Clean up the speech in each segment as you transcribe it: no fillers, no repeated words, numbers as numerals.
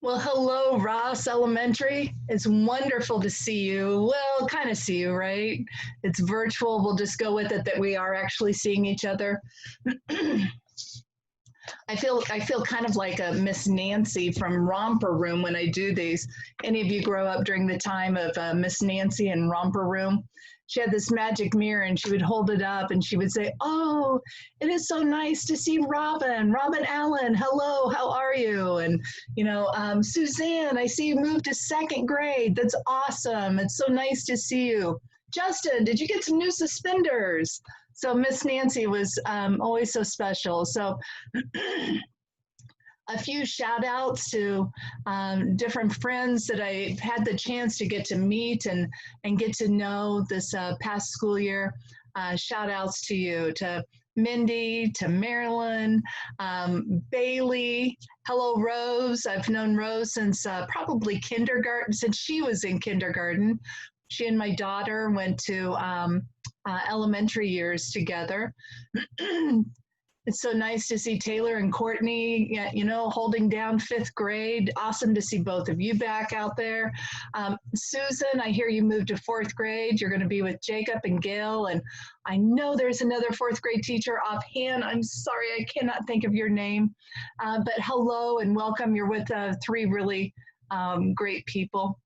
Well, hello, Ross Elementary. It's wonderful to see you. Well, kind of see you, right? It's virtual. We'll just go with it that we are actually seeing each other. I feel kind of like a Miss Nancy from Romper Room when I do these. Any of you grow up during the time of Miss Nancy and Romper Room? She had this magic mirror and she would hold it up and she would say, "Oh, it is so nice to see Robin Allen. Hello, how are you?" And, Suzanne, I see you moved to second grade. That's awesome. It's so nice to see you. Justin, did you get some new suspenders? So Miss Nancy was always so special. So a few shout outs to different friends that I had the chance to get to meet and get to know this past school year. Shout outs to you, to Mindy, to Marilyn, Bailey. Hello, Rose. I've known Rose since probably kindergarten, since she was in kindergarten. She and my daughter went to elementary years together. It's so nice to see Taylor and Courtney, holding down fifth grade. Awesome to see both of you back out there. Susan, I hear you moved to fourth grade. You're going to be with Jacob and Gail. And I know there's another fourth grade teacher offhand. I'm sorry, I cannot think of your name. But hello and welcome. You're with three really great people.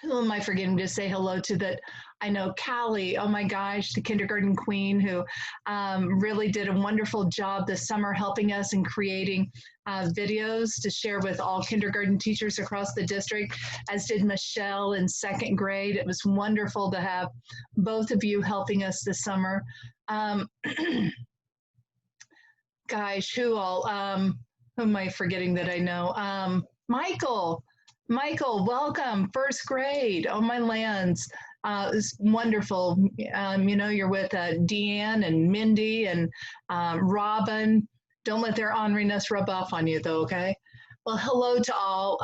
Who am I forgetting to say hello to that? I know Callie, oh my gosh, the kindergarten queen who really did a wonderful job this summer helping us in creating videos to share with all kindergarten teachers across the district, as did Michelle in second grade. It was wonderful to have both of you helping us this summer. Gosh, who am I forgetting that I know? Michael, welcome, first grade. Oh, my lands. It's wonderful. You're with Deanne and Mindy and Robin. Don't let their orneriness rub off on you, though, okay? Well, hello to all.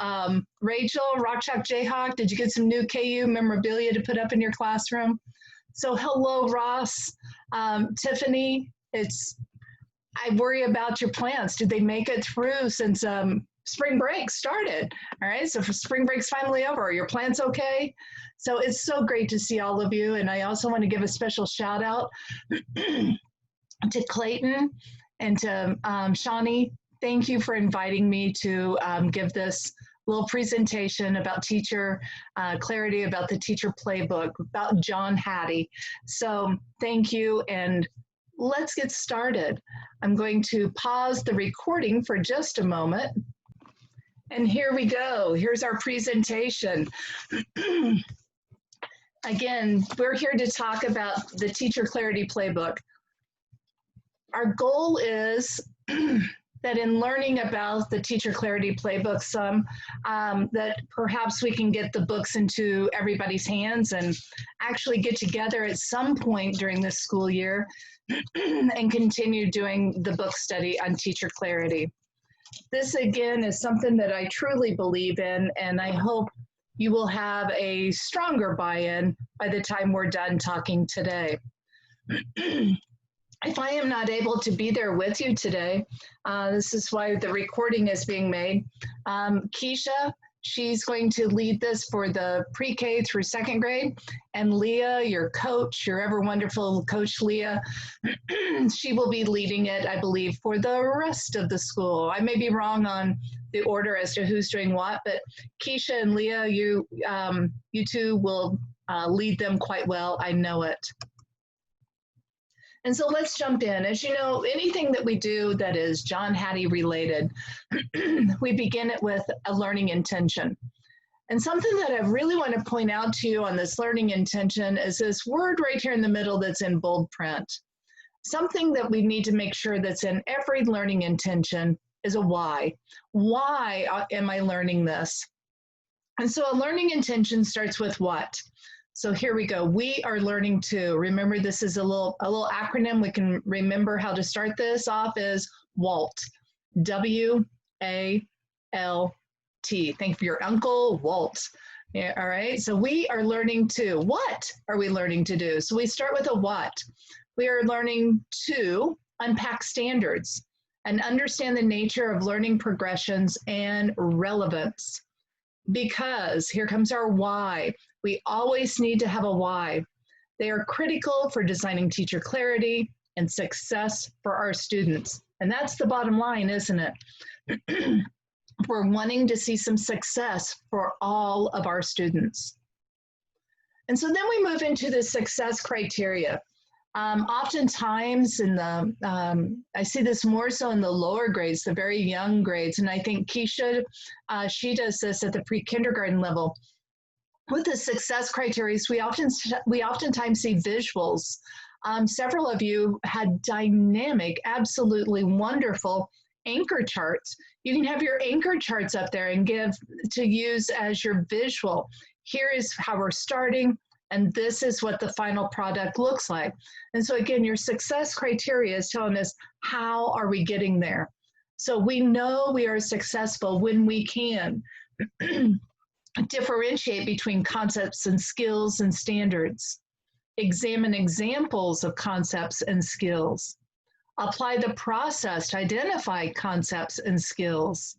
Rachel, Rock Chalk Jayhawk, did you get some new KU memorabilia to put up in your classroom? So hello, Ross. Tiffany, I worry about your plants. Did they make it through since spring break started? All right, so for spring break's finally over. Are your plants okay? So it's so great to see all of you. And I also want to give a special shout out to Clayton and to Shawnee. Thank you for inviting me to give this little presentation about teacher clarity, about the teacher playbook, about John Hattie. So thank you, and let's get started. I'm going to pause the recording for just a moment. And here we go. Here's our presentation. Again, we're here to talk about the Teacher Clarity Playbook. Our goal is that in learning about the Teacher Clarity Playbook that perhaps we can get the books into everybody's hands and actually get together at some point during this school year and continue doing the book study on teacher clarity. This, again, is something that I truly believe in, and I hope you will have a stronger buy-in by the time we're done talking today. If I am not able to be there with you today, this is why the recording is being made. Keisha, she's going to lead this for the pre-K through second grade. And Leah, your coach, your ever wonderful coach Leah, she will be leading it, I believe, for the rest of the school. I may be wrong on the order as to who's doing what, but Keisha and Leah, you two will lead them quite well. I know it. And so let's jump in. As you know, anything that we do that is John Hattie related, we begin it with a learning intention. And something that I really want to point out to you on this learning intention is this word right here in the middle that's in bold print. Something that we need to make sure that's in every learning intention is a why. Why am I learning this? And so a learning intention starts with what? So here we go. We are learning to. Remember, this is a little acronym. We can remember how to start this off as WALT. W-A-L-T. Thank you for your uncle, Walt. Yeah, all right. So we are learning to. What are we learning to do? So we start with a what. We are learning to unpack standards. and understand the nature of learning progressions and relevance. Because here comes our why. We always need to have a why. They are critical for designing teacher clarity and success for our students. And that's the bottom line, isn't it? We're wanting to see some success for all of our students. And so then we move into the success criteria. Oftentimes I see this more so in the lower grades, the very young grades, and I think Keisha, she does this at the pre-kindergarten level. With the success criteria, we oftentimes see visuals. Several of you had dynamic, absolutely wonderful anchor charts. You can have your anchor charts up there and use as your visual. Here is how we're starting, and this is what the final product looks like. And so again, your success criteria is telling us, how are we getting there? So we know we are successful when we can differentiate between concepts and skills and standards, examine examples of concepts and skills, apply the process to identify concepts and skills.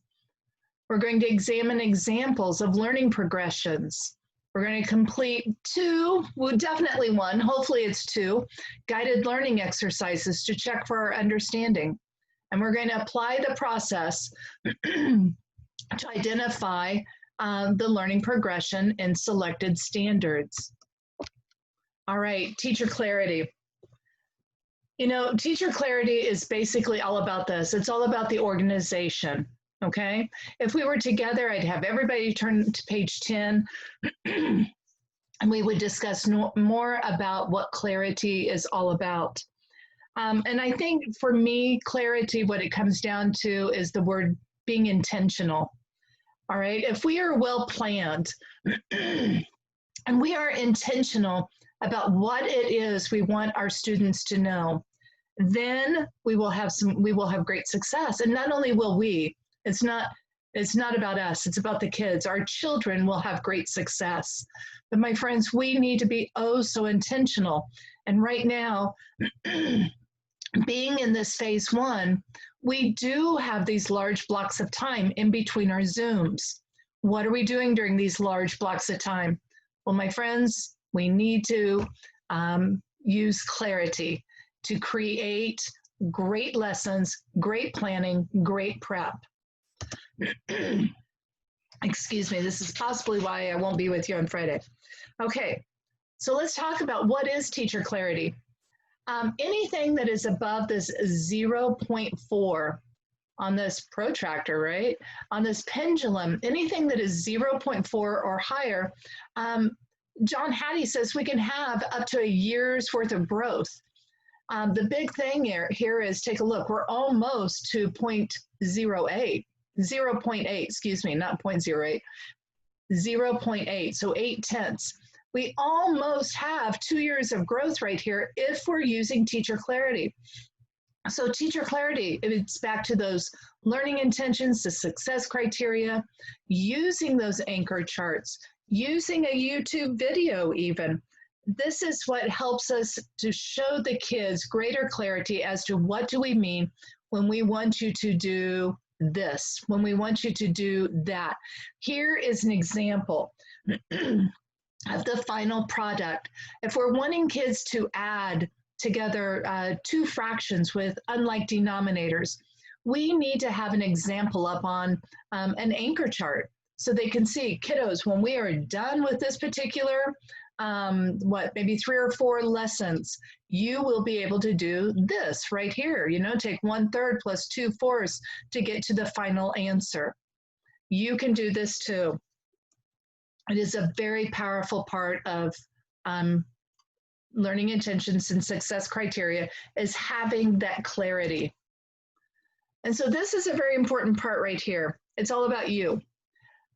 We're going to examine examples of learning progressions. We're going to complete definitely one, hopefully it's 2, guided learning exercises to check for our understanding. And we're going to apply the process to identify the learning progression in selected standards. All right, teacher clarity. You know, teacher clarity is basically all about this. It's all about the organization. Okay, if we were together, I'd have everybody turn to page 10 and we would discuss more about what clarity is all about. And I think for me, clarity, what it comes down to is the word being intentional. All right, if we are well planned and we are intentional about what it is we want our students to know, then we will have great success. And not only will we, it's not about us, it's about the kids. Our children will have great success. But my friends, we need to be oh so intentional. And right now, being in this phase 1, we do have these large blocks of time in between our Zooms. What are we doing during these large blocks of time? Well, my friends, we need to use clarity to create great lessons, great planning, great prep. Excuse me, this is possibly why I won't be with you on Friday. Okay, so let's talk about what is teacher clarity. Anything that is above this 0.4 on this protractor, right? On this pendulum, anything that is 0.4 or higher, John Hattie says we can have up to a year's worth of growth. The big thing here is, take a look, we're almost to 0.08, excuse me, not 0.08, 0.8, so 0.8. We almost have 2 years of growth right here if we're using teacher clarity. So teacher clarity, it's back to those learning intentions, the success criteria, using those anchor charts, using a YouTube video even. This is what helps us to show the kids greater clarity as to what do we mean when we want you to do this, when we want you to do that. Here is an example of the final product. If we're wanting kids to add together 2 fractions with unlike denominators, we need to have an example up on an anchor chart so they can see, kiddos, when we are done with this particular maybe 3 or 4 lessons, you will be able to do this right here. You know, take 1/3 plus 2/4 to get to the final answer. You can do this too. It is a very powerful part of learning intentions and success criteria, is having that clarity. And so this is a very important part right here. It's all about you.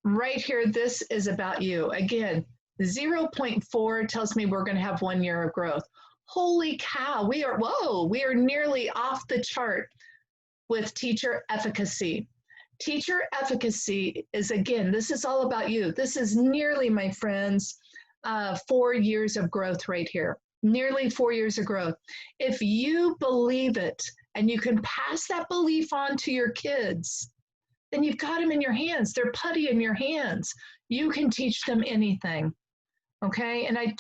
Right here, this is about you. Again, 0.4 tells me we're going to have 1 year of growth. Holy cow, we are nearly off the chart with teacher efficacy. Teacher efficacy is, again, this is all about you. This is nearly, my friends, 4 years of growth right here. Nearly 4 years of growth. If you believe it, and you can pass that belief on to your kids, then you've got them in your hands. They're putty in your hands. You can teach them anything. Okay, and I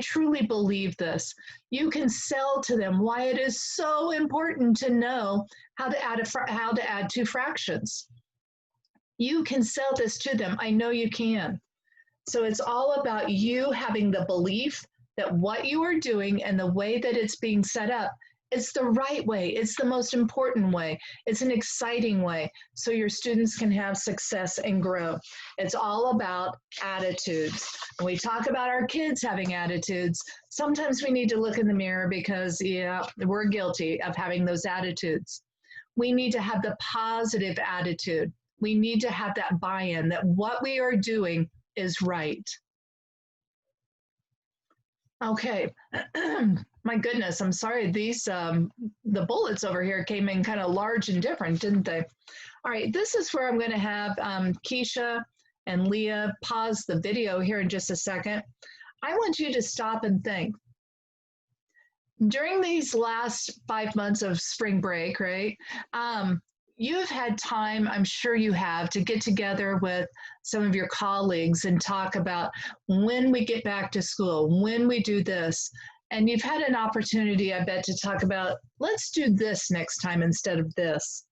truly believe this. You can sell to them why it is so important to know how to add two fractions. You can sell this to them. I know you can. So it's all about you having the belief that what you are doing and the way that it's being set up, it's the right way. It's the most important way. It's an exciting way so your students can have success and grow. It's all about attitudes. When we talk about our kids having attitudes, sometimes we need to look in the mirror because, yeah, we're guilty of having those attitudes. We need to have the positive attitude. We need to have that buy-in that what we are doing is right. Okay. My goodness, I'm sorry. These, the bullets over here came in kind of large and different, didn't they? All right, this is where I'm going to have Keisha and Leah pause the video here in just a second. I want you to stop and think. During these last 5 months of spring break, right? You've had time, I'm sure you have, to get together with some of your colleagues and talk about when we get back to school, when we do this. And you've had an opportunity, I bet, to talk about, let's do this next time instead of this.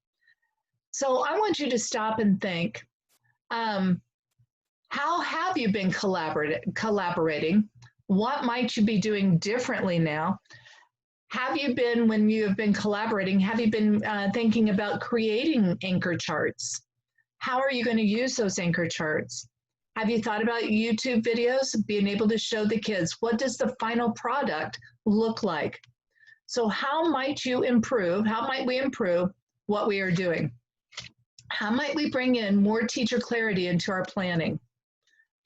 So I want you to stop and think, how have you been collaborating? What might you be doing differently now? Have you been, when you have been collaborating, have you been thinking about creating anchor charts? How are you going to use those anchor charts? Have you thought about YouTube videos, being able to show the kids, what does the final product look like? So how might you improve, how might we improve what we are doing? How might we bring in more teacher clarity into our planning?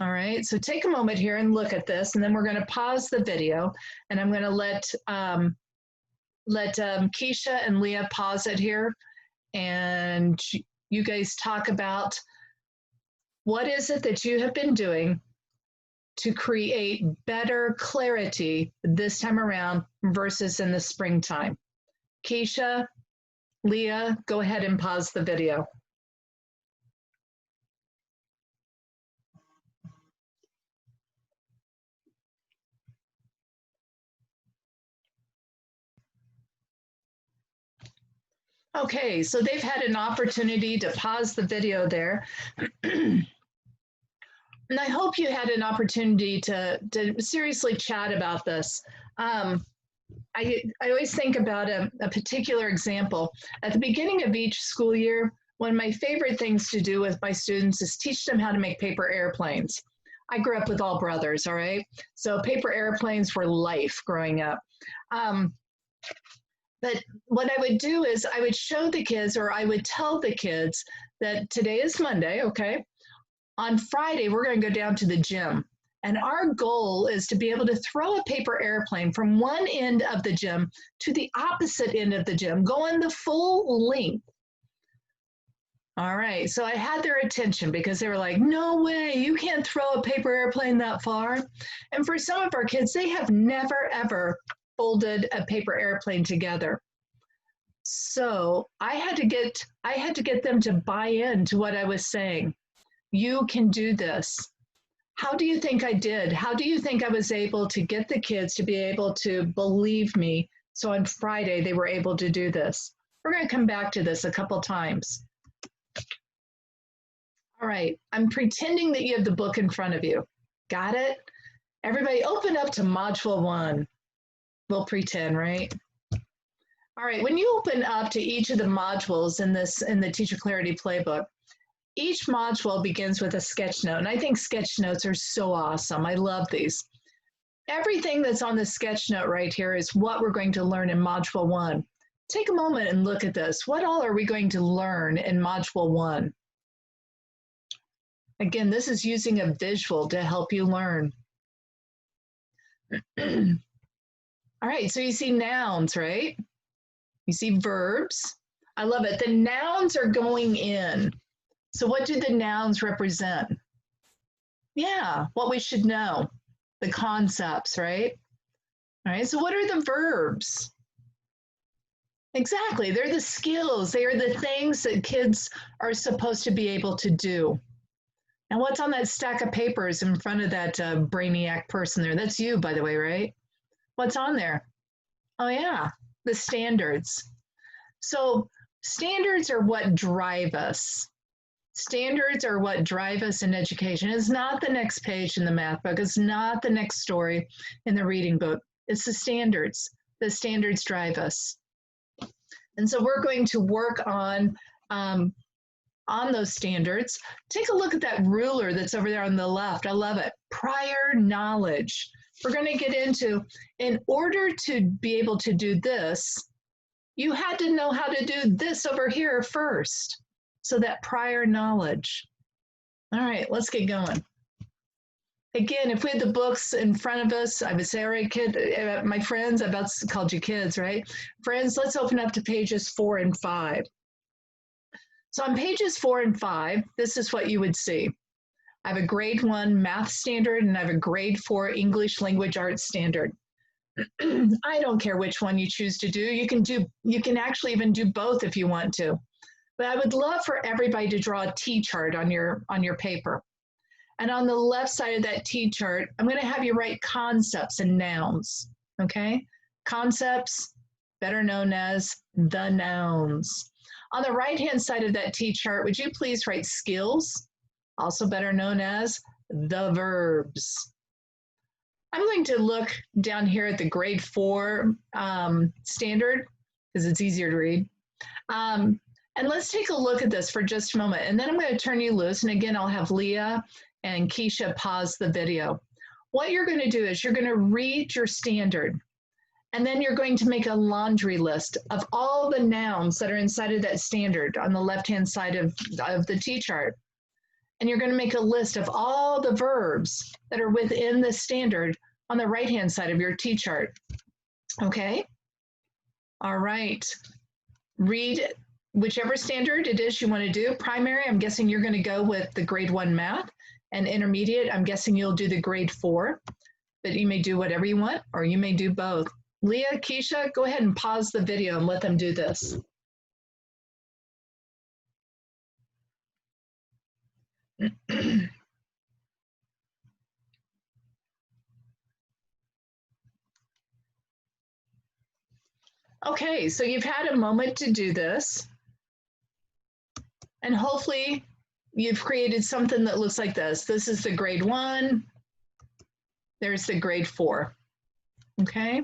All right, so take a moment here and look at this, and then we're going to pause the video, and I'm going to let Keisha and Leah pause it here, and you guys talk about what is it that you have been doing to create better clarity this time around versus in the springtime. Keisha, Leah, go ahead and pause the video. Okay, so they've had an opportunity to pause the video there. And I hope you had an opportunity to seriously chat about this. I always think about a particular example. At the beginning of each school year, one of my favorite things to do with my students is teach them how to make paper airplanes. I grew up with all brothers, all right? So paper airplanes were life growing up. But what I would do is I would show the kids, or I would tell the kids that today is Monday, okay? On Friday, we're going to go down to the gym. And our goal is to be able to throw a paper airplane from one end of the gym to the opposite end of the gym, going the full length. All right, so I had their attention because they were like, no way, you can't throw a paper airplane that far. And for some of our kids, they have never, ever folded a paper airplane together. So I had to get them to buy into what I was saying. You can do this. How do you think I did? How do you think I was able to get the kids to be able to believe me? So on Friday, they were able to do this. We're going to come back to this a couple times. All right, I'm pretending that you have the book in front of you. Got it? Everybody open up to Module 1. We'll pretend, right? All right, when you open up to each of the modules in the Teacher Clarity Playbook, each module begins with a sketch note, and I think sketch notes are so awesome. I love these. Everything that's on the sketch note right here is what we're going to learn in Module 1. Take a moment and look at this. What all are we going to learn in Module 1? Again, this is using a visual to help you learn. All right, so you see nouns, right? You see verbs. I love it. The nouns are going in. So what do the nouns represent? Yeah, what we should know, the concepts, right? All right, so what are the verbs? Exactly. They're the skills. They are the things that kids are supposed to be able to do. And what's on that stack of papers in front of that brainiac person there? That's you, by the way, right? What's on there? Oh, yeah, the standards. So standards are what drive us. Standards are what drive us in education. It's not the next page in the math book. It's not the next story in the reading book. It's the standards. The standards drive us. And so we're going to work on those standards. Take a look at that ruler that's over there on the left. I love it. Prior knowledge. We're going to get into, in order to be able to do this, you had to know how to do this over here first. So that prior knowledge. All right, let's get going. Again, if we had the books in front of us, I would say, all right, kid, my friends, I about called you kids, right? Friends, let's open up to pages 4 and 5. So on pages 4 and 5, this is what you would see. I have a grade 1 math standard and I have a grade 4 English language arts standard. I don't care which one you choose to do. You can actually even do both if you want to. But I would love for everybody to draw a T-chart on your paper. And on the left side of that T-chart, I'm going to have you write concepts and nouns, okay? Concepts, better known as the nouns. On the right-hand side of that T-chart, would you please write skills, also better known as the verbs. I'm going to look down here at the grade 4 standard, because it's easier to read. And let's take a look at this for just a moment. And then I'm going to turn you loose. And again, I'll have Leah and Keisha pause the video. What you're going to do is you're going to read your standard. And then you're going to make a laundry list of all the nouns that are inside of that standard on the left-hand side of the T-chart. And you're going to make a list of all the verbs that are within the standard on the right-hand side of your T-chart. Okay? All right. Read whichever standard it is you want to do. Primary, I'm guessing you're going to go with the grade 1 math. And intermediate, I'm guessing you'll do the grade 4. But you may do whatever you want, or you may do both. Leah, Keisha, go ahead and pause the video and let them do this. Okay, so you've had a moment to do this. And hopefully you've created something that looks like this. This is the grade 1. There's the grade 4. Okay,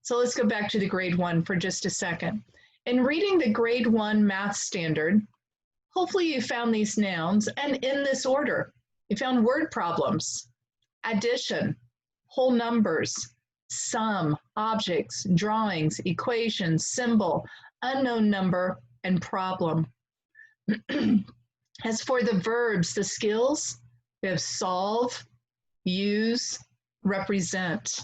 so let's go back to the grade 1 for just a second. In reading the grade 1 math standard, hopefully you found these nouns and in this order. You found word problems, addition, whole numbers, sum, objects, drawings, equations, symbol, unknown number, and problem. As for the verbs, the skills, we have solve, use, represent.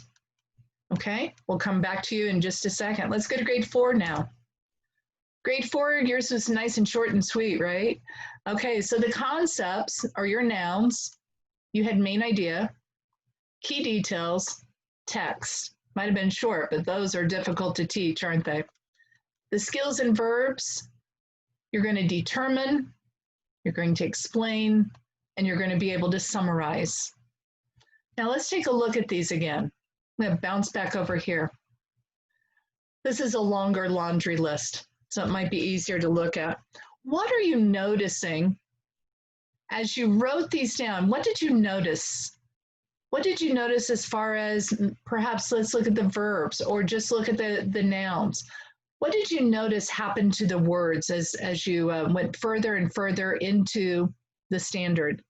Okay, we'll come back to you in just a second. Let's go to grade 4 now. Grade 4, yours was nice and short and sweet, right? Okay, so the concepts are your nouns. You had main idea, key details, text. Might have been short, but those are difficult to teach, aren't they? The skills and verbs, you're going to determine, you're going to explain, and you're going to be able to summarize. Now let's take a look at these again. I'm going to bounce back over here. This is a longer laundry list, so it might be easier to look at. What are you noticing as you wrote these down? What did you notice? What did you notice as far as, perhaps let's look at the verbs or just look at the nouns. What did you notice happened to the words as you went further and further into the standard?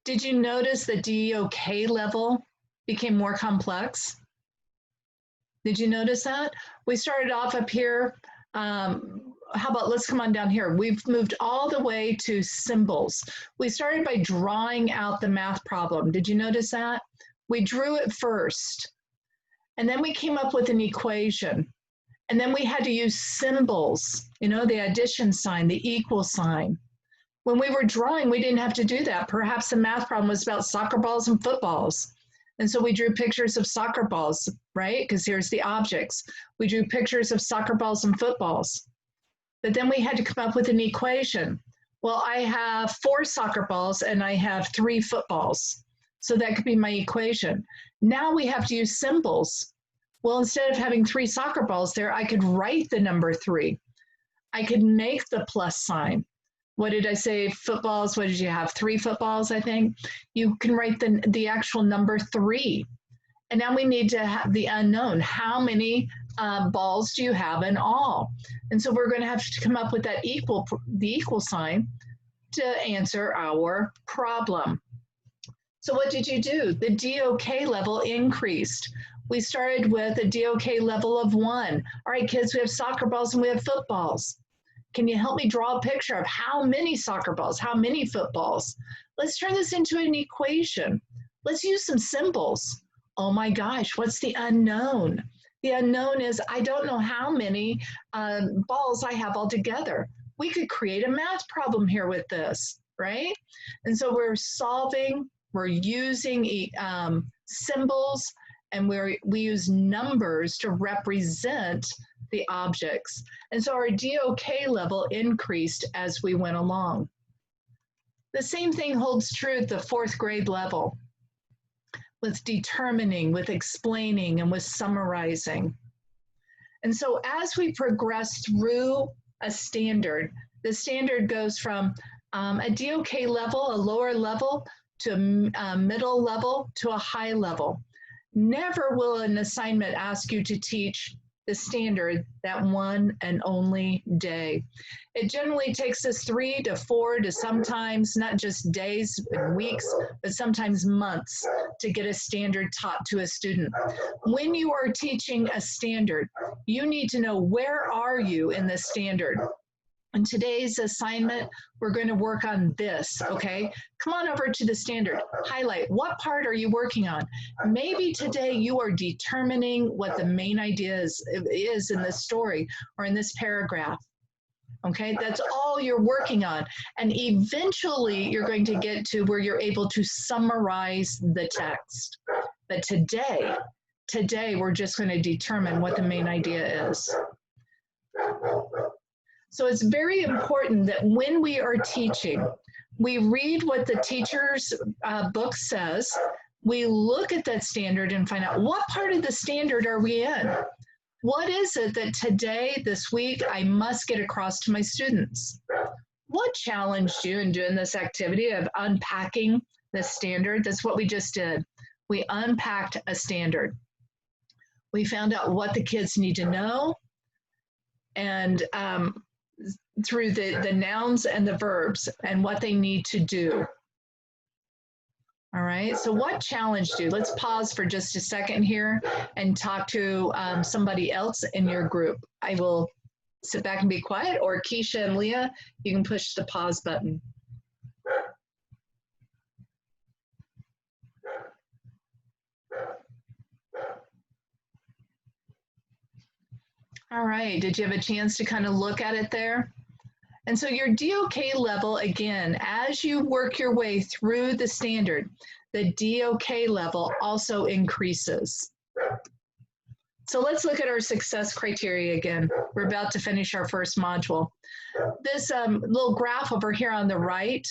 Did you notice the DOK level became more complex? Did you notice that? We started off up here. How about, let's come on down here. We've moved all the way to symbols. We started by drawing out the math problem. Did you notice that? We drew it first, and then we came up with an equation. And then we had to use symbols, you know, the addition sign, the equal sign. When we were drawing, we didn't have to do that. Perhaps the math problem was about soccer balls and footballs. And so we drew pictures of soccer balls, right? Because here's the objects. We drew pictures of soccer balls and footballs. But then we had to come up with an equation. Well, I have 4 soccer balls and I have 3 footballs. So that could be my equation. Now we have to use symbols. Well, instead of having 3 soccer balls there, I could write the number 3. I could make the plus sign. What did I say? Footballs, what did you have? 3 footballs, I think. You can write the actual number 3. And now we need to have the unknown. How many balls do you have in all? And so we're going to have to come up with the equal sign to answer our problem. So what did you do? The DOK level increased. We started with a DOK level of 1. All right, kids, we have soccer balls and we have footballs. Can you help me draw a picture of how many soccer balls, how many footballs? Let's turn this into an equation. Let's use some symbols. Oh my gosh, what's the unknown? The unknown is I don't know how many balls I have altogether. We could create a math problem here with this, right? And so we're using symbols, and we use numbers to represent the objects. And so our DOK level increased as we went along. The same thing holds true at the 4th grade level, with determining, with explaining, and with summarizing. And so as we progress through a standard, the standard goes from a DOK level, a lower level, to a middle level, to a high level. Never will an assignment ask you to teach the standard that one and only day. It generally takes us 3 to 4 to sometimes not just days and weeks, but sometimes months to get a standard taught to a student. When you are teaching a standard, you need to know where are you in the standard. In today's assignment, we're going to work on this, okay? Come on over to the standard. Highlight, what part are you working on? Maybe today you are determining what the main idea is in this story or in this paragraph, okay? That's all you're working on. And eventually you're going to get to where you're able to summarize the text. But today we're just going to determine what the main idea is. So it's very important that when we are teaching, we read what the teacher's book says, we look at that standard and find out what part of the standard are we in? What is it that today, this week, I must get across to my students? What challenged you in doing this activity of unpacking the standard? That's what we just did. We unpacked a standard. We found out what the kids need to know, and through the nouns and the verbs and what they need to do. All right, so what challenged you? Let's pause for just a second here and talk to somebody else in your group. I will sit back and be quiet, or Keisha and Leah, you can push the pause button. All right, did you have a chance to kind of look at it there? And so your DOK level, again, as you work your way through the standard, the DOK level also increases. So let's look at our success criteria again. We're about to finish our first module. This little graph over here on the right,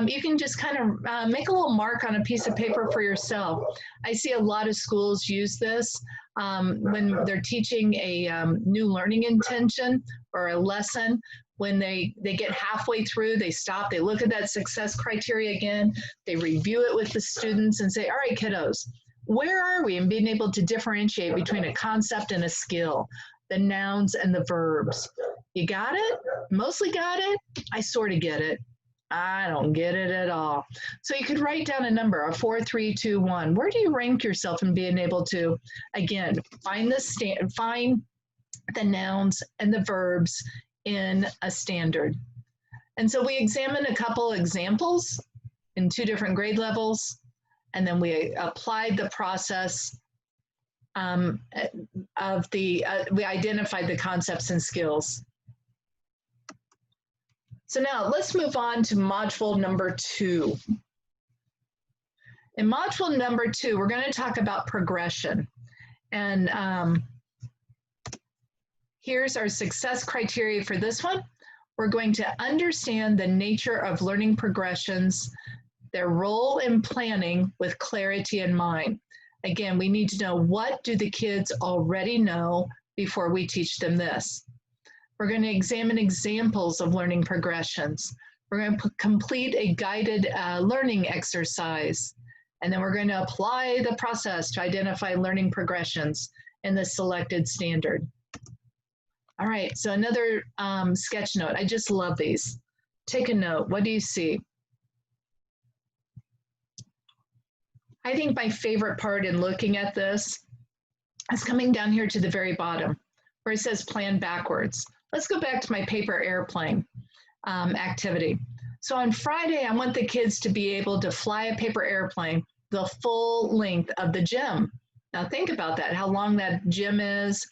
you can just kind of make a little mark on a piece of paper for yourself. I see a lot of schools use this when they're teaching a new learning intention or a lesson. When they get halfway through, they stop, they look at that success criteria again, they review it with the students and say, all right, kiddos, where are we in being able to differentiate between a concept and a skill, the nouns and the verbs? You got it? Mostly got it? I sort of get it. I don't get it at all. So you could write down a number, a 4, 3, 2, 1. Where do you rank yourself in being able to, again, find the nouns and the verbs in a standard? And so we examined a couple examples in 2 different grade levels, and then we applied the process we identified the concepts and skills. So now let's move on to module number 2. In module number 2, we're going to talk about progression. And here's our success criteria for this one. We're going to understand the nature of learning progressions, their role in planning with clarity in mind. Again, we need to know, what do the kids already know before we teach them this? We're going to examine examples of learning progressions. We're going to complete a guided learning exercise. And then we're going to apply the process to identify learning progressions in the selected standard. All right, so another sketch note. I just love these. Take a note. What do you see? I think my favorite part in looking at this is coming down here to the very bottom where it says plan backwards. Let's go back to my paper airplane activity. So on Friday, I want the kids to be able to fly a paper airplane the full length of the gym. Now think about that, how long that gym is,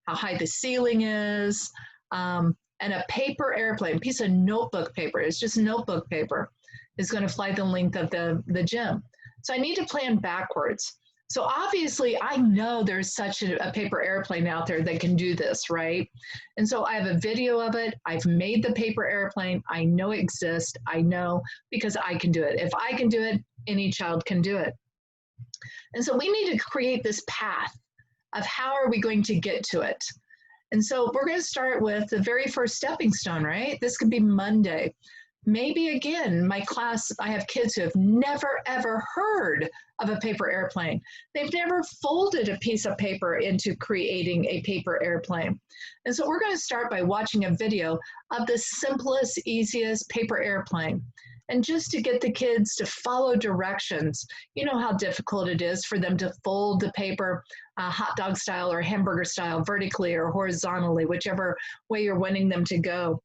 how high the ceiling is, and a paper airplane, piece of notebook paper, it's just notebook paper, is going to fly the length of the gym. So I need to plan backwards. So obviously I know there's such a paper airplane out there that can do this, right? And so I have a video of it. I've made the paper airplane. I know it exists. I know because I can do it. If I can do it, any child can do it. And so we need to create this path of how are we going to get to it. And so we're going to start with the very first stepping stone, right? This could be Monday. Maybe again, my class, I have kids who have never ever heard of a paper airplane. They've never folded a piece of paper into creating a paper airplane. And so we're going to start by watching a video of the simplest, easiest paper airplane. And just to get the kids to follow directions, you know how difficult it is for them to fold the paper hot dog style or hamburger style, vertically or horizontally, whichever way you're wanting them to go.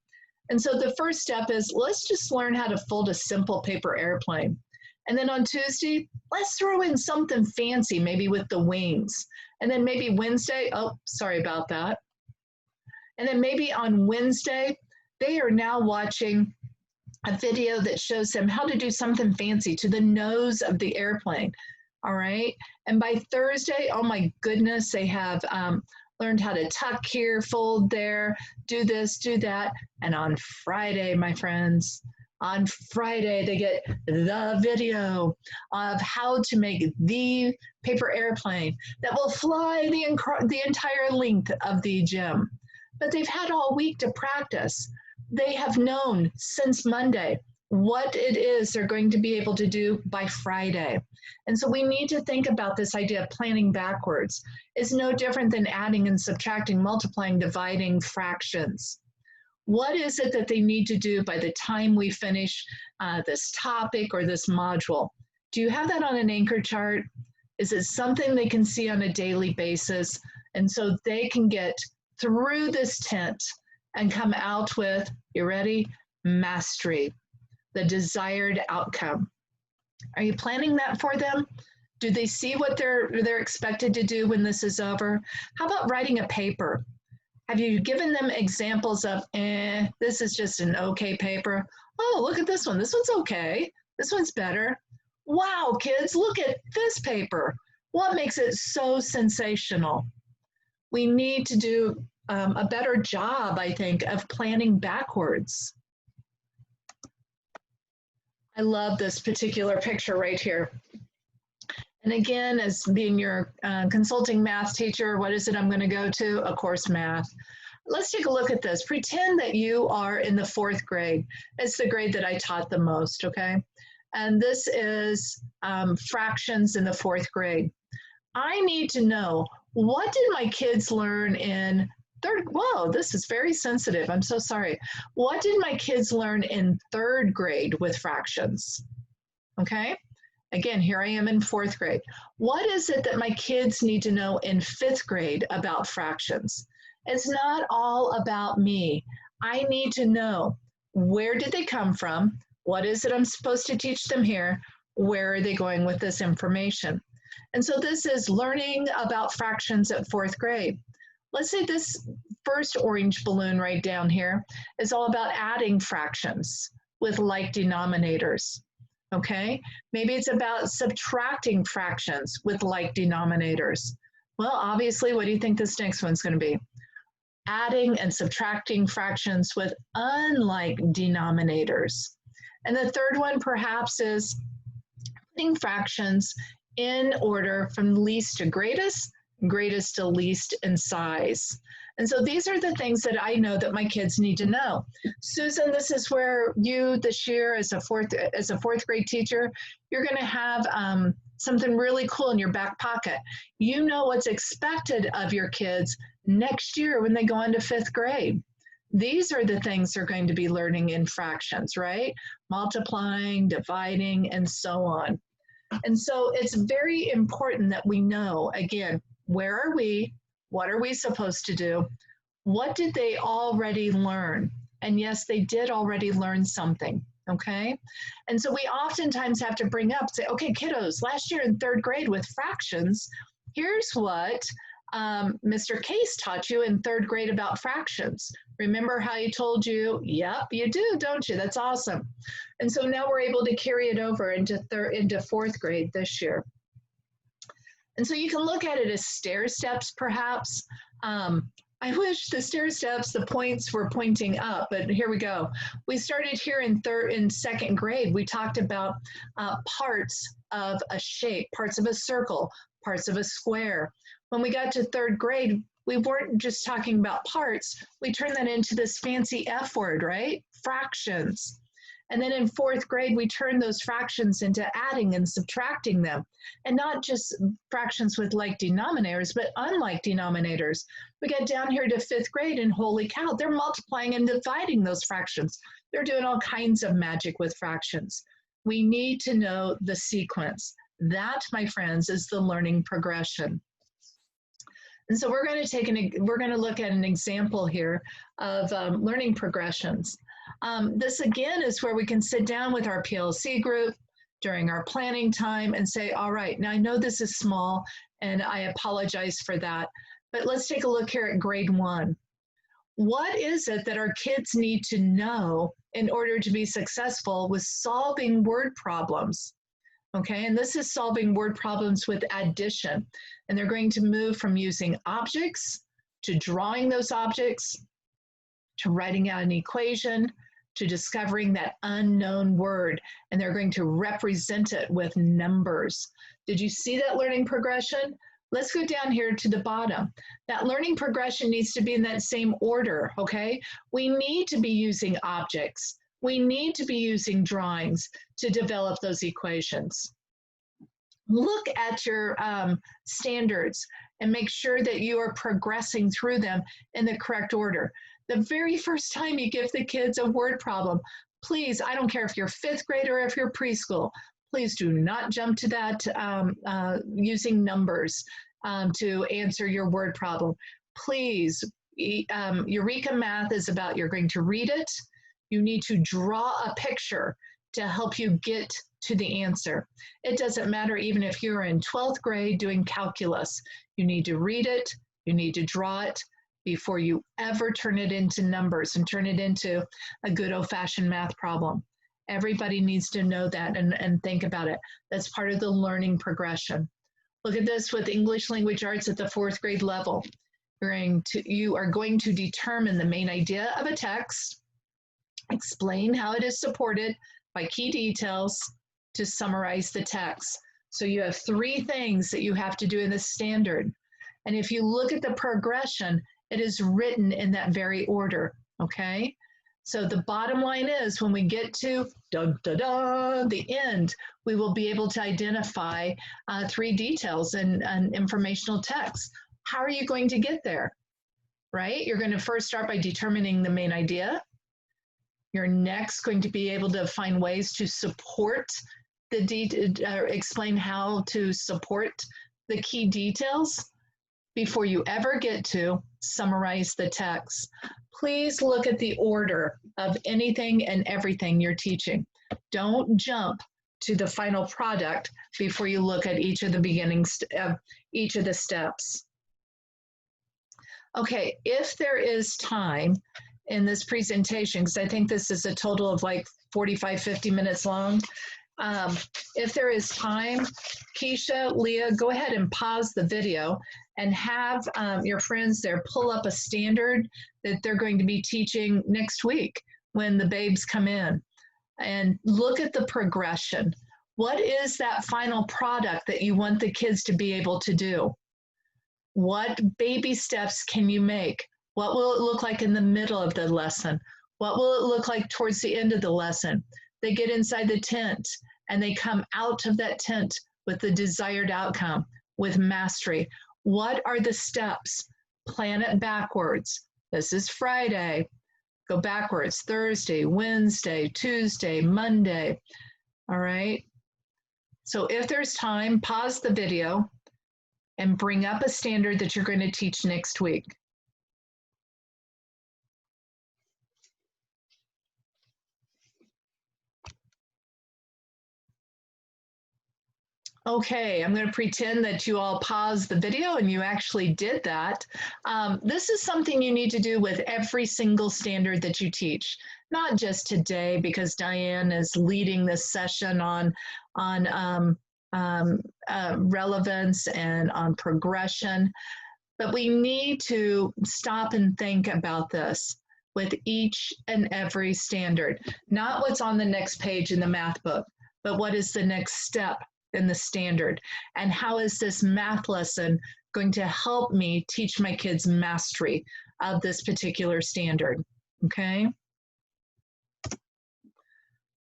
And so the first step is, let's just learn how to fold a simple paper airplane. And then on Tuesday, let's throw in something fancy, maybe with the wings. And then maybe Wednesday, oh, sorry about that. And then maybe on Wednesday, they are now watching a video that shows them how to do something fancy to the nose of the airplane. All right. And by Thursday, oh my goodness, they have learned how to tuck here, fold there, do this, do that. And on Friday, my friends, on Friday, they get the video of how to make the paper airplane that will fly the entire length of the gym. But they've had all week to practice. They have known since Monday what it is they're going to be able to do by Friday. And so we need to think about this idea of planning backwards. It's no different than adding and subtracting, multiplying, dividing fractions. What is it that they need to do by the time we finish this topic or this module? Do you have that on an anchor chart? Is it something they can see on a daily basis? And so they can get through this tent and come out with, you ready? Mastery, the desired outcome. Are you planning that for them? Do they see what they're expected to do when this is over? How about writing a paper? Have you given them examples of, this is just an okay paper? Oh, look at this one. This one's okay. This one's better. Wow, kids, look at this paper. What makes it so sensational? We need to do a better job, I think, of planning backwards. I love this particular picture right here. And again, as being your consulting math teacher, what is it I'm going to go to? Of course, math. Let's take a look at this. Pretend that you are in the 4th grade. It's the grade that I taught the most, okay? And this is fractions in the 4th grade. I need to know, what did my kids learn in whoa, this is very sensitive. I'm so sorry. What did my kids learn in 3rd grade with fractions? Okay. Again, here I am in 4th grade. What is it that my kids need to know in 5th grade about fractions? It's not all about me. I need to know, where did they come from? What is it I'm supposed to teach them here? Where are they going with this information? And so this is learning about fractions at 4th grade. Let's say this first orange balloon right down here is all about adding fractions with like denominators. Okay, maybe it's about subtracting fractions with like denominators. Well, obviously, what do you think this next one's going to be? Adding and subtracting fractions with unlike denominators. And the third one perhaps is putting fractions in order from least to greatest, greatest to least in size. And so these are the things that I know that my kids need to know. Susan, this is where you this year as a fourth grade teacher, you're going to have something really cool in your back pocket. You know what's expected of your kids next year when they go into fifth grade. These are the things they're going to be learning in fractions, right? Multiplying, dividing, and so on. And so it's very important that we know, again, where are we? What are we supposed to do? What did they already learn? And yes, they did already learn something, okay? And so we oftentimes have to bring up, say, okay, kiddos, last year in third grade with fractions, here's what Mr. Case taught you in third grade about fractions. Remember how he told you? Yep, you do, don't you? That's awesome. And so now we're able to carry it over into fourth grade this year. And so you can look at it as stair steps, perhaps. I wish the stair steps, the points were pointing up, but here we go. We started here in second grade. We talked about parts of a shape, parts of a circle, parts of a square. When we got to third grade, we weren't just talking about parts. We turned that into this fancy F word, right? Fractions. And then in fourth grade, we turned those fractions into adding and subtracting them. And not just fractions with like denominators, but unlike denominators. We get down here to fifth grade and holy cow, they're multiplying and dividing those fractions. They're doing all kinds of magic with fractions. We need to know the sequence. That, my friends, is the learning progression. And so we're going to look at an example here of learning progressions. This again is where we can sit down with our PLC group during our planning time and say, all right, now I know this is small and I apologize for that, but let's take a look here at grade 1. What is it that our kids need to know in order to be successful with solving word problems? Okay, and this is solving word problems with addition. And they're going to move from using objects to drawing those objects, to writing out an equation, to discovering that unknown word. And they're going to represent it with numbers. Did you see that learning progression? Let's go down here to the bottom. That learning progression needs to be in that same order, okay? We need to be using objects. We need to be using drawings to develop those equations. Look at your standards and make sure that you are progressing through them in the correct order. The very first time you give the kids a word problem, please, I don't care if you're fifth grade or if you're preschool, please do not jump to that using numbers to answer your word problem. Please, Eureka Math is about you're going to read it. You need to draw a picture to help you get to the answer. It doesn't matter even if you're in 12th grade doing calculus. You need to read it, you need to draw it before you ever turn it into numbers and turn it into a good old-fashioned math problem. Everybody needs to know that and think about it. That's part of the learning progression. Look at this with English language arts at the 4th grade level. You are going to determine the main idea of a text, explain how it is supported by key details to summarize the text. So you have 3 things that you have to do in the standard. And if you look at the progression, it is written in that very order, okay? So the bottom line is when we get to the end, we will be able to identify 3 details in an informational text. How are you going to get there, right? You're going to first start by determining the main idea. You're next going to be able to find ways to support explain how to support the key details before you ever get to summarize the text. Please look at the order of anything and everything you're teaching. Don't jump to the final product before you look at each of the beginnings of each of the steps. Okay, if there is time in this presentation, because I think this is a total of like 45, 50 minutes long, If there is time, Keisha, Leah, go ahead and pause the video and have your friends there pull up a standard that they're going to be teaching next week when the babes come in, and look at the progression. What is that final product that you want the kids to be able to do? What baby steps can you make? What will it look like in the middle of the lesson? What will it look like towards the end of the lesson? They get inside the tent and they come out of that tent with the desired outcome, with mastery. What are the steps? Plan it backwards. This is Friday. Go backwards. Thursday, Wednesday, Tuesday, Monday. All right. So if there's time, pause the video and bring up a standard that you're going to teach next week. Okay, I'm going to pretend that you all paused the video and you actually did that. This is something you need to do with every single standard that you teach, not just today because Diane is leading this session on relevance and on progression, but we need to stop and think about this with each and every standard, not what's on the next page in the math book, but what is the next step in the standard, and how is this math lesson going to help me teach my kids mastery of this particular standard, okay?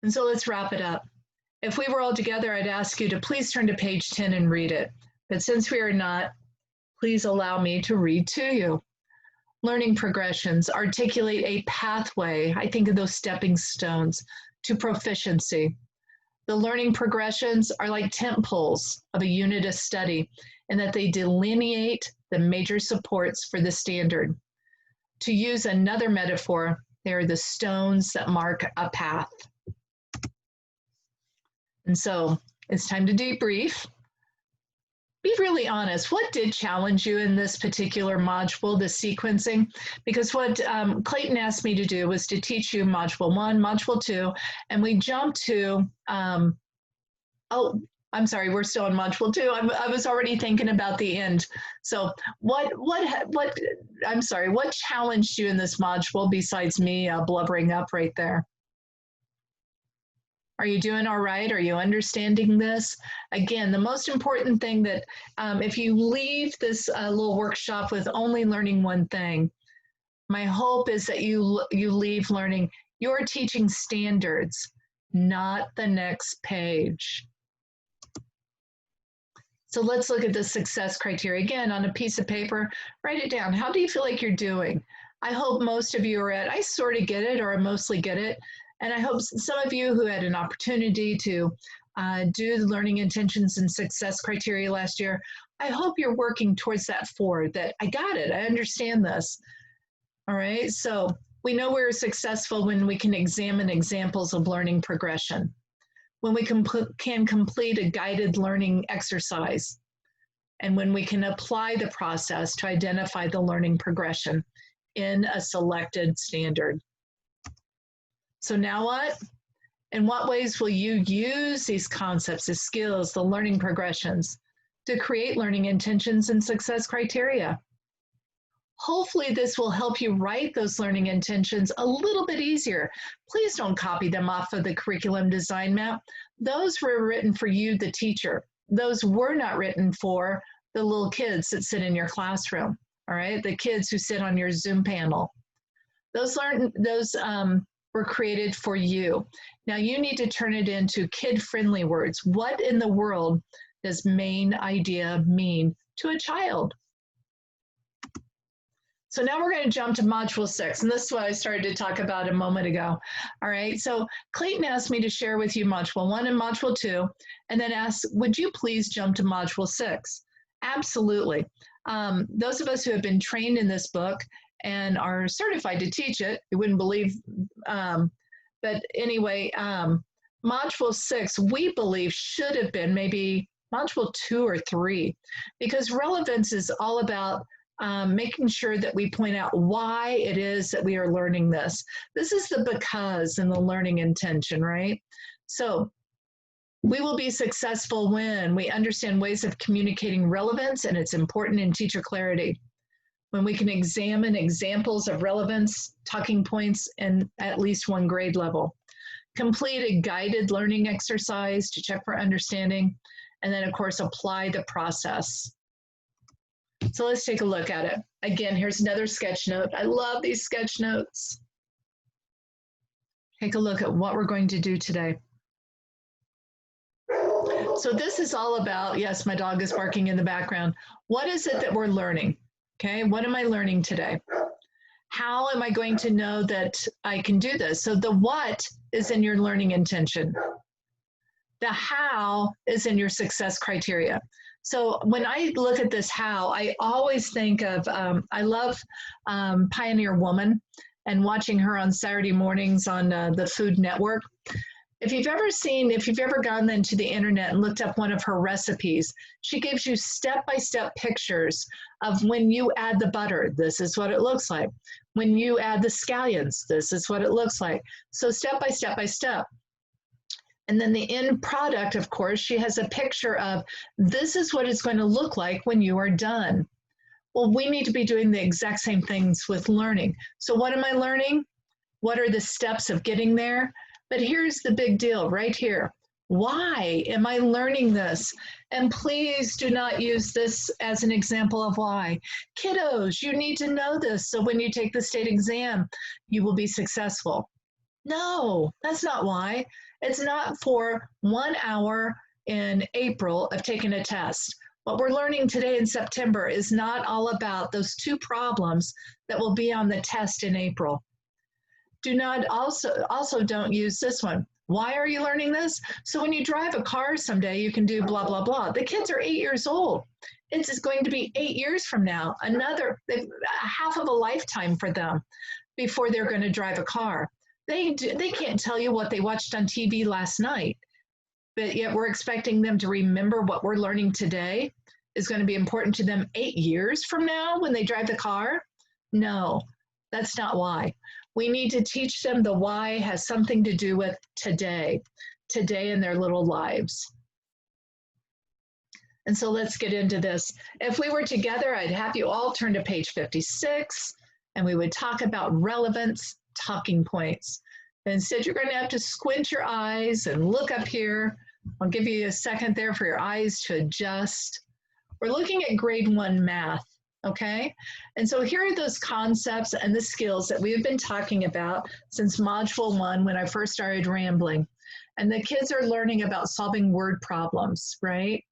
And so let's wrap it up. If we were all together, I'd ask you to please turn to page 10 and read it. But since we are not, please allow me to read to you. Learning progressions articulate a pathway, I think of those stepping stones, to proficiency. The learning progressions are like tent poles of a unit of study in that they delineate the major supports for the standard. To use another metaphor, they are the stones that mark a path. And so it's time to debrief. Be really honest. What did challenge you in this particular module, the sequencing? Because what Clayton asked me to do was to teach you module 1, module 2, and we jumped to, oh, I'm sorry, we're still in module 2. I was already thinking about the end. So what challenged you in this module besides me blubbering up right there? Are you doing all right? Are you understanding this? Again, the most important thing that if you leave this little workshop with only learning one thing, my hope is that you leave learning you're teaching standards, not the next page. So let's look at the success criteria. Again, on a piece of paper, write it down. How do you feel like you're doing? I hope most of you are at, I sort of get it, or I mostly get it. And I hope some of you who had an opportunity to do the learning intentions and success criteria last year, I hope you're working towards that forward, that I got it, I understand this. All right, so we know we're successful when we can examine examples of learning progression, when we can complete a guided learning exercise, and when we can apply the process to identify the learning progression in a selected standard. So now what? In what ways will you use these concepts, the skills, the learning progressions to create learning intentions and success criteria? Hopefully this will help you write those learning intentions a little bit easier. Please don't copy them off of the curriculum design map. Those were written for you, the teacher. Those were not written for the little kids that sit in your classroom, all right? The kids who sit on your Zoom panel. Those were created for you. Now you need to turn it into kid-friendly words. What in the world does main idea mean to a child? So now we're going to jump to module 6, and this is what I started to talk about a moment ago. All right, so Clayton asked me to share with you module 1 and module 2, and then asked, would you please jump to module 6? Absolutely. Those of us who have been trained in this book and are certified to teach it, you wouldn't believe, but anyway, module 6, we believe should have been maybe module 2 or 3, because relevance is all about making sure that we point out why it is that we are learning this. This is the because and the learning intention, right? So We will be successful when we understand ways of communicating relevance, and it's important in teacher clarity. When we can examine examples of relevance, talking points, and at least one grade level. Complete a guided learning exercise to check for understanding, and then of course apply the process. So let's take a look at it. Again, here's another sketch note. I love these sketch notes. Take a look at what we're going to do today. So this is all about, yes, my dog is barking in the background. What is it that we're learning? Okay, what am I learning today? How am I going to know that I can do this? So the what is in your learning intention. The how is in your success criteria. So when I look at this how, I always think of, I love Pioneer Woman and watching her on Saturday mornings on the Food Network. If you've ever gone then to the internet and looked up one of her recipes, she gives you step-by-step pictures of when you add the butter, this is what it looks like. When you add the scallions, this is what it looks like. So step by step by step. And then the end product, of course, she has a picture of this is what it's going to look like when you are done. Well, we need to be doing the exact same things with learning. So what am I learning? What are the steps of getting there? But here's the big deal right here. Why am I learning this? And please do not use this as an example of why. Kiddos, you need to know this so when you take the state exam, you will be successful. No, that's not why. It's not for 1 hour in April of taking a test. What we're learning today in September is not all about those 2 problems that will be on the test in April. Do not also don't use this one. Why are you learning this? So when you drive a car someday, you can do blah, blah, blah. The kids are 8 years old. It's going to be 8 years from now, half of a lifetime for them before they're going to drive a car. They can't tell you what they watched on TV last night, but yet we're expecting them to remember what we're learning today is going to be important to them 8 years from now when they drive the car? No, that's not why. We need to teach them the why has something to do with today in their little lives. And so let's get into this. If we were together, I'd have you all turn to page 56, and we would talk about relevance talking points. But instead, you're going to have to squint your eyes and look up here. I'll give you a second there for your eyes to adjust. We're looking at grade 1 math. Okay, and so here are those concepts and the skills that we've been talking about since module 1 when I first started rambling. And the kids are learning about solving word problems, right?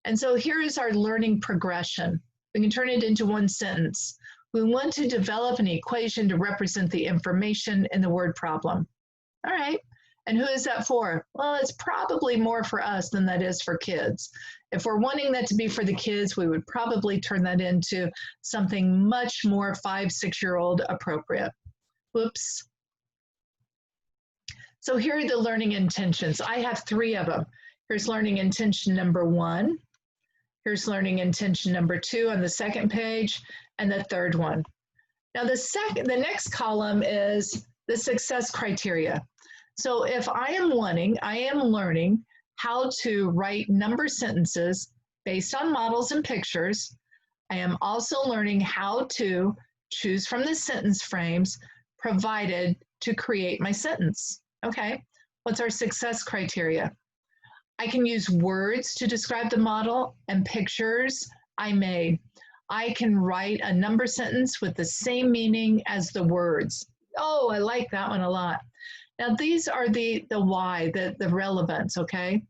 And so here is our learning progression. We can turn it into one sentence. We want to develop an equation to represent the information in the word problem. All right, and who is that for? Well, it's probably more for us than that is for kids. If we're wanting that to be for the kids, we would probably turn that into something much more 5-6-year-old appropriate. Whoops. So here are the learning intentions. I have 3 of them. Here's learning intention number 1. Here's learning intention number 2 on the second page, and the third one. Now the next column is the success criteria. So if I am learning how to write number sentences based on models and pictures. I am also learning how to choose from the sentence frames provided to create my sentence. Okay, what's our success criteria? I can use words to describe the model and pictures I made. I can write a number sentence with the same meaning as the words. Oh, I like that one a lot. Now these are the why, the relevance, okay?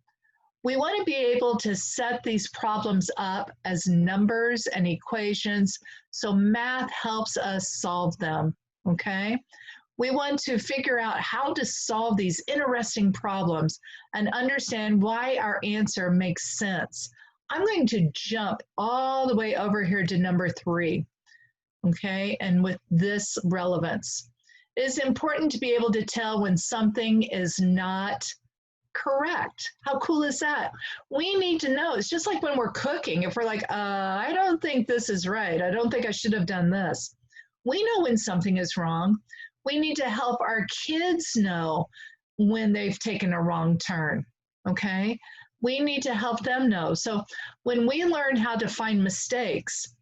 We want to be able to set these problems up as numbers and equations so math helps us solve them, okay? We want to figure out how to solve these interesting problems and understand why our answer makes sense. I'm going to jump all the way over here to number 3, okay? And with this relevance, it is important to be able to tell when something is not correct. How cool is that? We need to know. It's just like when we're cooking. If we're like, I don't think this is right. I don't think I should have done this. We know when something is wrong. We need to help our kids know when they've taken a wrong turn. okay? We need to help them know. So when we learn how to find mistakes,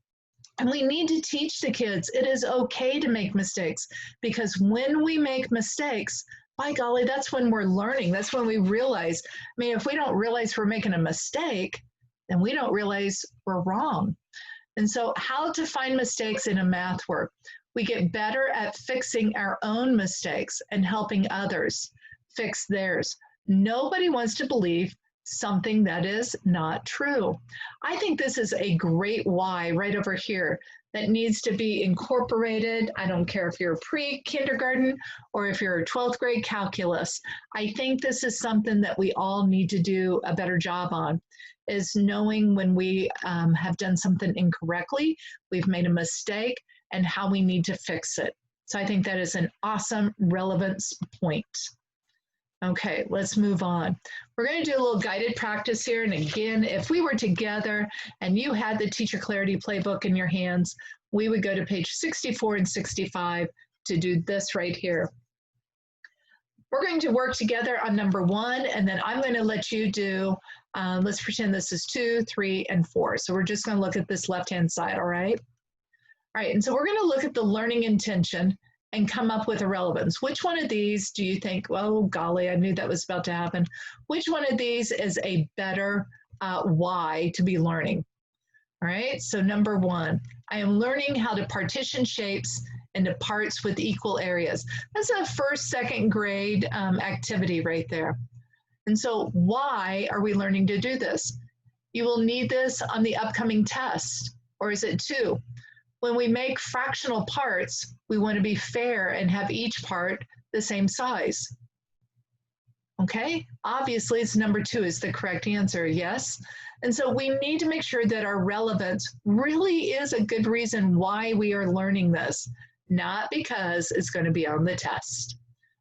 and we need to teach the kids it is okay to make mistakes, because when we make mistakes, by golly, that's when we're learning. That's when we realize, I mean, if we don't realize we're making a mistake, then we don't realize we're wrong. And so how to find mistakes in a math work. We get better at fixing our own mistakes and helping others fix theirs. Nobody wants to believe something that is not true. I think this is a great why right over here that needs to be incorporated. I don't care if you're pre-kindergarten or if you're 12th grade calculus. I think this is something that we all need to do a better job on, is knowing when we have done something incorrectly, we've made a mistake, and how we need to fix it. So I think that is an awesome relevance point. Okay, let's move on. We're going to do a little guided practice here. And again, if we were together and you had the Teacher Clarity Playbook in your hands, we would go to page 64 and 65 to do this right here. We're going to work together on number 1, and then I'm going to let you do, let's pretend this is 2, 3, and 4. So we're just going to look at this left-hand side, all right? All right, and so we're going to look at the learning intention and come up with a relevance. Which one of these do you think, oh golly, I knew that was about to happen. Which one of these is a better why to be learning? All right, so number 1, I am learning how to partition shapes into parts with equal areas. That's a first, second grade activity right there. And so why are we learning to do this? You will need this on the upcoming test. Or is it 2? When we make fractional parts, we want to be fair and have each part the same size. Okay, obviously it's number 2 is the correct answer, yes. And so we need to make sure that our relevance really is a good reason why we are learning this, not because it's going to be on the test.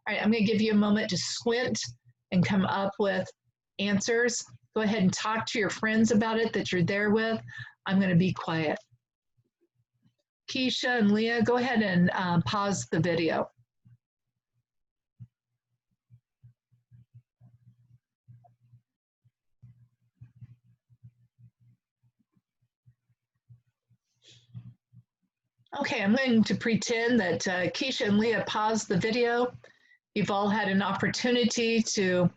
All right, I'm going to give you a moment to squint and come up with answers. Go ahead and talk to your friends about it that you're there with. I'm going to be quiet. Keisha and Leah, go ahead and pause the video. Okay, I'm going to pretend that Keisha and Leah paused the video. You've all had an opportunity to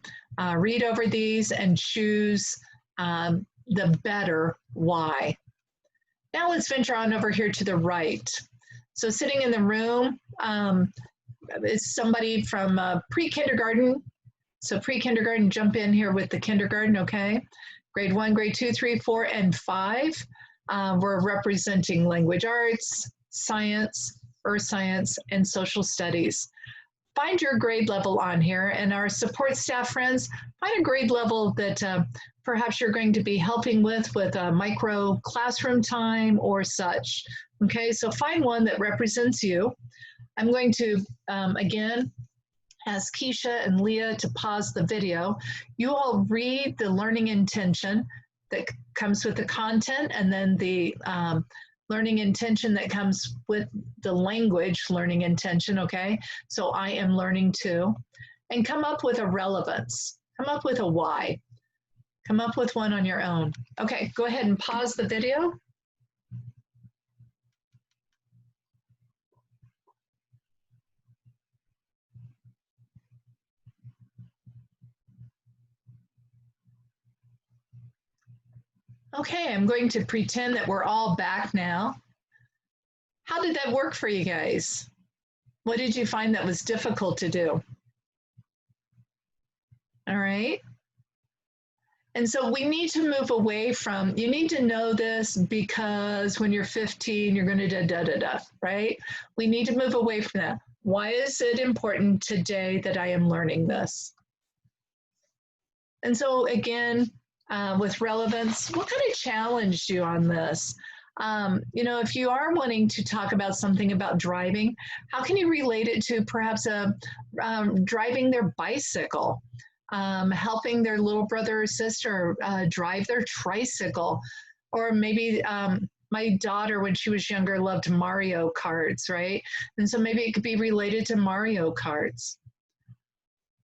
read over these and choose the better why. Now let's venture on over here to the right. So sitting in the room is somebody from pre-kindergarten. So pre-kindergarten, jump in here with the kindergarten, okay? Grade 1, grade 2, 3, 4, and 5. We're representing language arts, science, earth science, and social studies. Find your grade level on here, and our support staff friends, find a grade level that perhaps you're going to be helping with micro classroom time or such. Okay, so find one that represents you. I'm going to, again, ask Keisha and Leah to pause the video. You all read the learning intention that comes with the content, and then the learning intention that comes with the language learning intention, okay? So I am learning too. And come up with a relevance. Come up with a why. Come up with one on your own. Okay, go ahead and pause the video. Okay, I'm going to pretend that we're all back now. How did that work for you guys? What did you find that was difficult to do? All right. And so we need to move away from, you need to know this because when you're 15, you're going to da-da-da-da, right? We need to move away from that. Why is it important today that I am learning this? And so again, with relevance, what kind of challenged you on this? You know, if you are wanting to talk about something about driving, how can you relate it to perhaps driving their bicycle, helping their little brother or sister drive their tricycle, or maybe my daughter, when she was younger, loved Mario Karts, right? And so maybe it could be related to Mario Karts.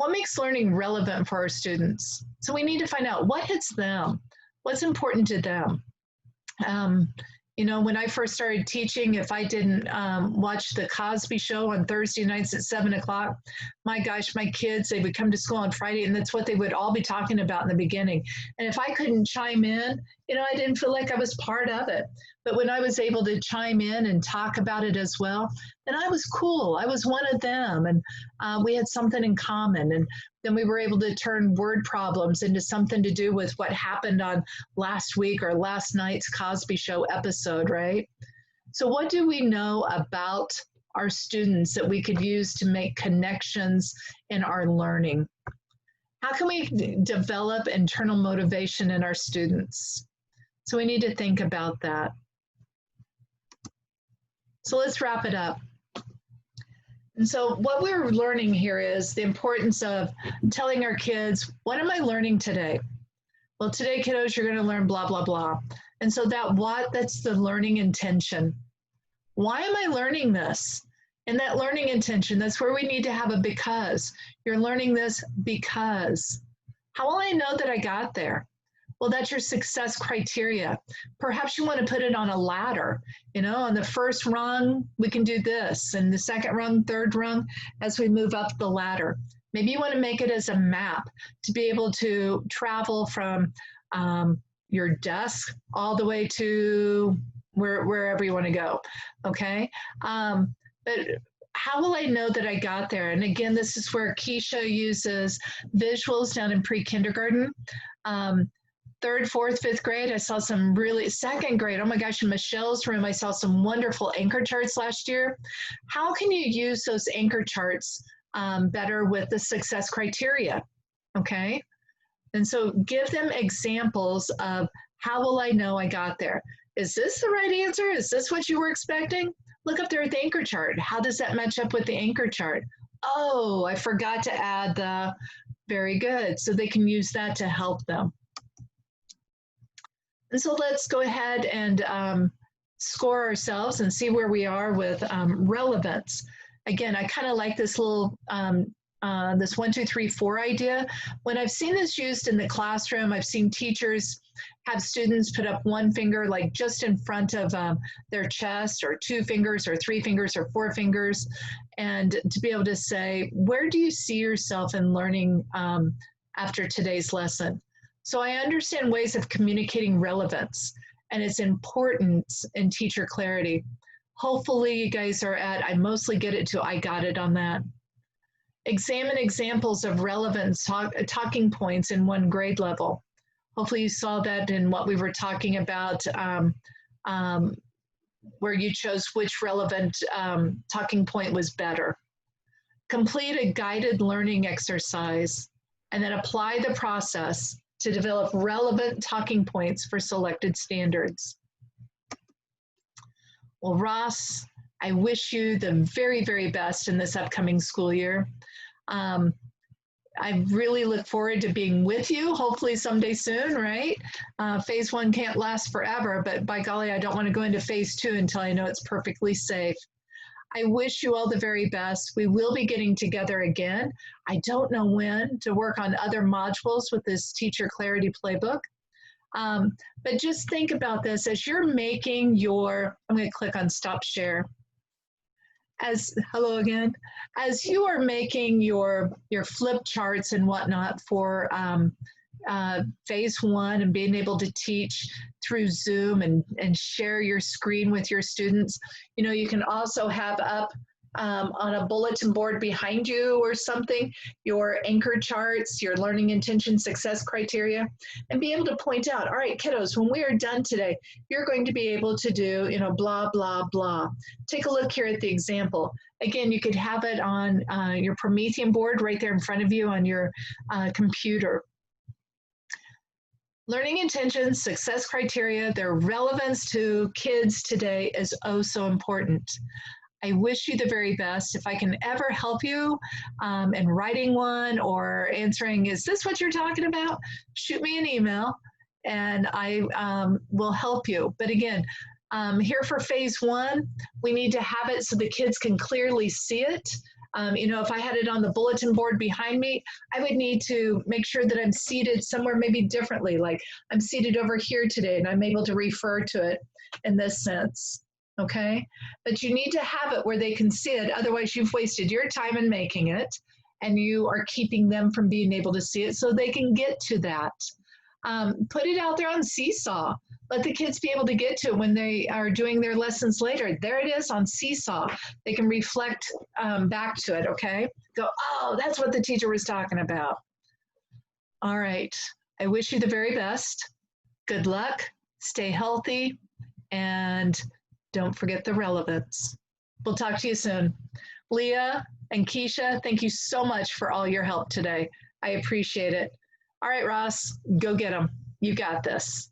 What makes learning relevant for our students? So we need to find out what hits them, what's important to them. You know, when I first started teaching, if I didn't watch the Cosby Show on Thursday nights at 7 o'clock, my gosh, my kids, they would come to school on Friday, and that's what they would all be talking about in the beginning. And if I couldn't chime in, you know, I didn't feel like I was part of it. But when I was able to chime in and talk about it as well, then I was cool. I was one of them, and we had something in common. And then we were able to turn word problems into something to do with what happened on last week or last night's Cosby Show episode, right? So what do we know about our students that we could use to make connections in our learning? How can we develop internal motivation in our students? So we need to think about that. So let's wrap it up. And so what we're learning here is the importance of telling our kids, what am I learning today? Well, today, kiddos, you're going to learn blah, blah, blah. And so that what, that's the learning intention. Why am I learning this? And that learning intention, that's where we need to have a because. You're learning this because. How will I know that I got there? Well, that's your success criteria. Perhaps you want to put it on a ladder. You know, on the first rung, we can do this. And the second rung, third rung, as we move up the ladder. Maybe you want to make it as a map to be able to travel from your desk all the way to wherever you want to go, okay? But how will I know that I got there? And again, this is where Keisha uses visuals down in pre-kindergarten. Third, fourth, fifth grade, I saw some really, second grade, oh my gosh, in Michelle's room, I saw some wonderful anchor charts last year. How can you use those anchor charts better with the success criteria, okay? And so give them examples of how will I know I got there? Is this the right answer? Is this what you were expecting? Look up there at the anchor chart. How does that match up with the anchor chart? Oh, I forgot to add the, very good. So they can use that to help them. And so let's go ahead and score ourselves and see where we are with relevance. Again, I kind of like this little, this 1, 2, 3, 4 idea. When I've seen this used in the classroom, I've seen teachers have students put up one finger like just in front of their chest, or 2 fingers or 3 fingers or 4 fingers, and to be able to say, where do you see yourself in learning after today's lesson? So I understand ways of communicating relevance, and it's important in teacher clarity. Hopefully you guys are at, I mostly get it to I got it on that. Examine examples of relevance talking points in 1 grade level. Hopefully you saw that in what we were talking about, where you chose which relevant talking point was better. Complete a guided learning exercise and then apply the process to develop relevant talking points for selected standards. Well, Ross, I wish you the very, very best in this upcoming school year. I really look forward to being with you, hopefully someday soon, right? Phase 1 can't last forever, but by golly, I don't want to go into phase 2 until I know it's perfectly safe. I wish you all the very best. We will be getting together again. I don't know when, to work on other modules with this Teacher Clarity Playbook. But just think about this as you're making your, I'm going to click on Stop Share. Hello again. As you are making your flip charts and whatnot for phase 1 and being able to teach through Zoom and share your screen with your students, you know, you can also have up on a bulletin board behind you or something, your anchor charts, your learning intention success criteria, and be able to point out, all right, kiddos, when we are done today, you're going to be able to do, you know, blah, blah, blah. Take a look here at the example. Again, you could have it on your Promethean board right there in front of you on your computer. Learning intentions, success criteria, their relevance to kids today is oh so important. I wish you the very best. If I can ever help you in writing one or answering, is this what you're talking about? Shoot me an email and I will help you. But again, here for phase 1, we need to have it so the kids can clearly see it. You know, if I had it on the bulletin board behind me, I would need to make sure that I'm seated somewhere maybe differently, like I'm seated over here today and I'm able to refer to it in this sense. Okay, but you need to have it where they can see it. Otherwise, you've wasted your time in making it and you are keeping them from being able to see it so they can get to that. Put it out there on Seesaw. Let the kids be able to get to it when they are doing their lessons later. There it is on Seesaw. They can reflect back to it, okay? Go, oh, that's what the teacher was talking about. All right. I wish you the very best. Good luck. Stay healthy. And don't forget the relevance. We'll talk to you soon. Leah and Keisha, thank you so much for all your help today. I appreciate it. All right, Ross, go get them. You got this.